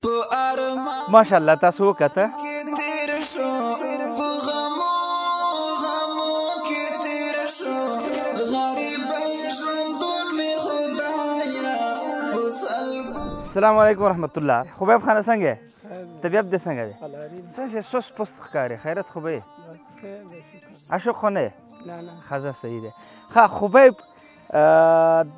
ماشاءالله تاسو وکته السلام علیکم ورحمت الله. خبیب خانه څنګه طبیعت دې څنګه دی؟ څه سوس پست ښکاري خیرت خو به عاشق خو نه ښځه صحیح دی. ښه خبیب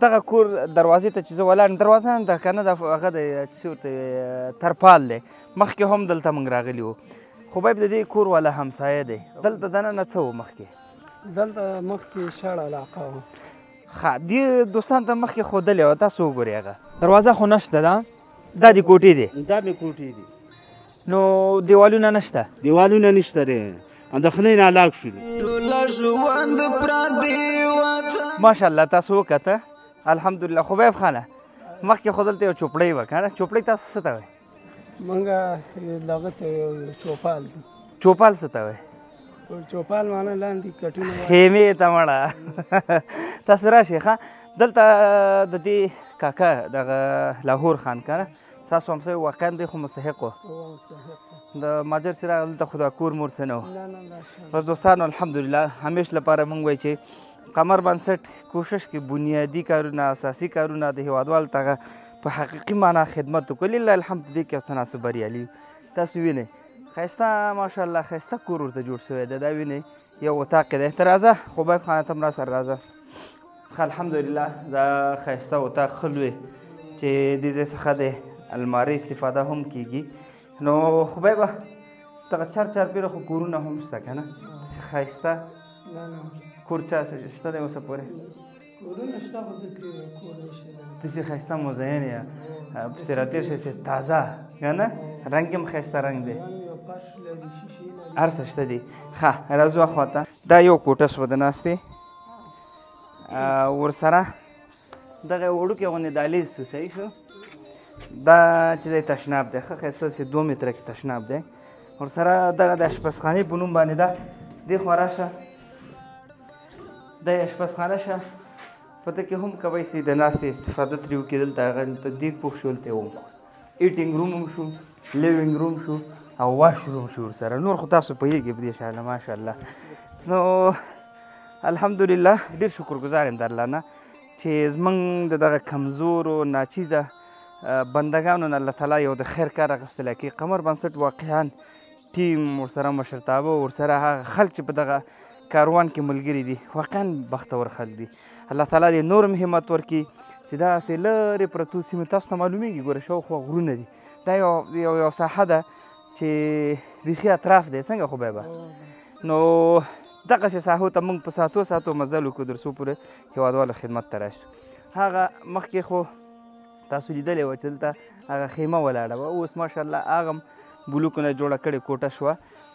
دغه کور دروازې ته چې زه ولاړم دروازه نه ده که نه ده هغه دی چې ورته ترپال دی مخکې هم دلته موږ راغلي وو. خبیب د دې کور والا همسایه دی دلته دننه څه و مخکې؟ دلته مخکې شړ علاقه وه. ښه دې دوستانو ته مخکې ښودلې وه تاسو وګورئ هغه دروازه خو نشته ده دا دې کوټې دي دا مې کوټې دي نو دیوالونه نشته دیوالونه نشته دی اندخنۍ نه علاق شولي ماشاءالله تاسو وکته الحمدلله. خبیب خانه مخکې خو دلته یو چوپړی وه که نه چوپړی تاسو څه ته وایي؟ موږ دغه ته چوپال چوپال څه ته وایي؟ چوپال معنی لاندې کټونه خیمې ته مړه تاسو راشئ ښه دلته د دې کاکا دغه لاهور خان که نه ستاسو همسایه واقعا دی خو مستحق و د ماجر چې راغله دلته خو دا کور مور څه نه و. بس دوستانو الحمدلله همیش لپاره موږ وایو چې قمر بنسټ کوشش کې بنیادي کارونه اساسي کارونه د هیوادوالو ته په حقیقي معنا خدمت وکړو. لله الحمد دې کې یو څه ناڅه بریالي تاسو وینئ ښایسته ماشاءالله ښایسته کور ورته جوړ شوی دی دا وینئ یو اتاق دی. ته راځه خبیب خانه ته هم راسره راځه. الحمدلله دا ښایسته اتاق ښه لوی چې دې ځای څخه د المارۍ استفاده هم کیږي. نو خبیبه دغه چارپیره خو کورونه هم شته که نه ښایسته کور چا شته دی اوسه پورې داسې ښایسته مزین یا پسې راتېر شئ چې تازه که نه رنګ هم ښایسته رنګ دی هر څه شته دي. ښه راځو اخواته دا یو کوټه شوه د ناستې ورسره دغه وړوکی غوندې دهلیز شو صحیح شو دا چې دی تشناب دی ښه ښایسته داسې 2 متره کې تشناب دی ورسره دغه د اشپزخانې په نوم باندې ده دې خوا راشه دا اشپزخانه شه په ده کې هم کوی شي د ناستې استفاده ترې وکړي دلته هغه دلته دیګ پوخ شو دلته یې وم ایټینګ روم هم شو لیوینګ روم شو او واش روم شو ورسره نور خو تاسو پوهېږئ په دې شانه ماشاءالله. نو الحمدلله ډېر شکرګزار یم د الله نه چې زموږ د دغه کمزورو ناچیزه بندګانو نه الله تعالی یو د خیر کار اخیستلی کوي. قمر بنسټ واقعا ټیم ورسره مشرتابه ورسره هغه خلک چې په دغه کاروان کې ملګري دي واقعا بختور خلک دي. الله تعالی دې نور هم همت ورکړي چې داسې لرې پرتو سیمو تاسو ته معلومیږي ګوره شاوخوا غرونه دي دا یو ساحه ده چې بیخي اطراف دی څنګه خبیبه نو دغسې ساحو ته موږ په ساعتو مزل وکړو تر څو پورې هېوادوالو خدمت ته راشو. هغه مخکې خو تاسو لیدلې وه چې دلته هغه خیمه ولاړه وه اوس ماشاءالله هغه هم بلوکونه جوړه کړې کوټه شوه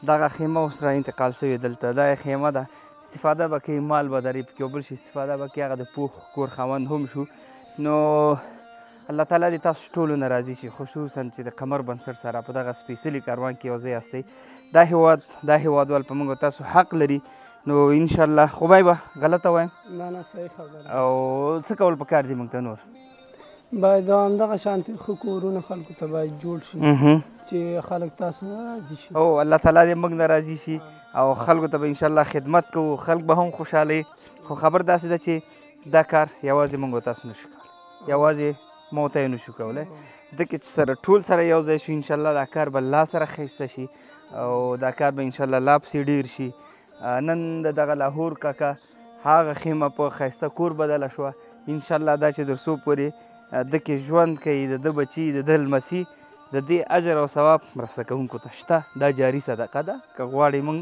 دغه خیمه اوس را انتقال شوې دلته دا خیمه ده استفاده به کوي مال به درې پکې بل شي استفاده به کوي هغه د پوخ کور خاوند هم شو. نو الله تعالی دې تاسو ټولو نه راضي شي خصوصا چې د قمر بنسټ سره په دغه سپیڅلي کاروان کې یو ځای یاستئ دا هیوادوال په موږ تاسو حق لري. نو انشاءالله خبیبه غلطه وایم نه صحیح خبره او څه کول پکار دي موږ ته نور باید همدغه شانتې ښه کورونه خلکو ته باید جوړ شي چې خلک تاسو نه راضي شي او الله تعالی دې موږ نه راضي شي او خلکو ته به انشاءالله خدمت کوو خلک به هم خوشحالوي. خو خبر داسې ده چې دا کار یوازې موږ تاسو نشو کولی یوازې مو ته یې نشو کولی ځکه چې سره ټول سره یو ځای شو انشاءالله دا کار به لا سره ښایسته شي او دا کار به انشاءالله لا پسې ډېر شي. نن د دغه لاهور کاکا هغه خیمه په ښایسته کور بدله شوه انشاءالله دا چې در څو پورې ده کې ژوند کوي د ده بچي د ده لمسي د دې اجر او ثواب مرسته کوونکو ته شته دا جاري صدقه ده که غواړئ موږ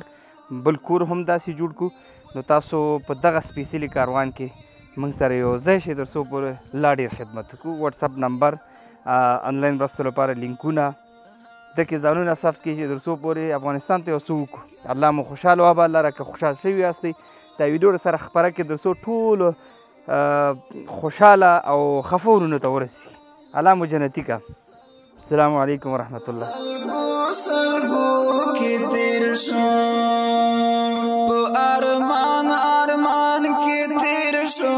بل کور هم داسې جوړ کړو نو تاسو په دغه سپیڅلي کاروان کې موږ سره یو ځای شئ تر څو پورې لا ډېر خدمت وکړو. وټساپ نمبر آنلاین مرستو لپاره لینکونه دکې ځانونه ثبت کړئ چې تر څو پورې افغانستان ته یو څه وکړو. الله مو خوشحاله وابه الله راکه خوشحال شوي یاستئ دا ویډیو سره خپره کړئ تر څو ټولو خوشحاله او خفه ورونو ته ورسي. الله مو جنتي کا. السلام علیکم ورحمت الله. ارمان کې تیر شو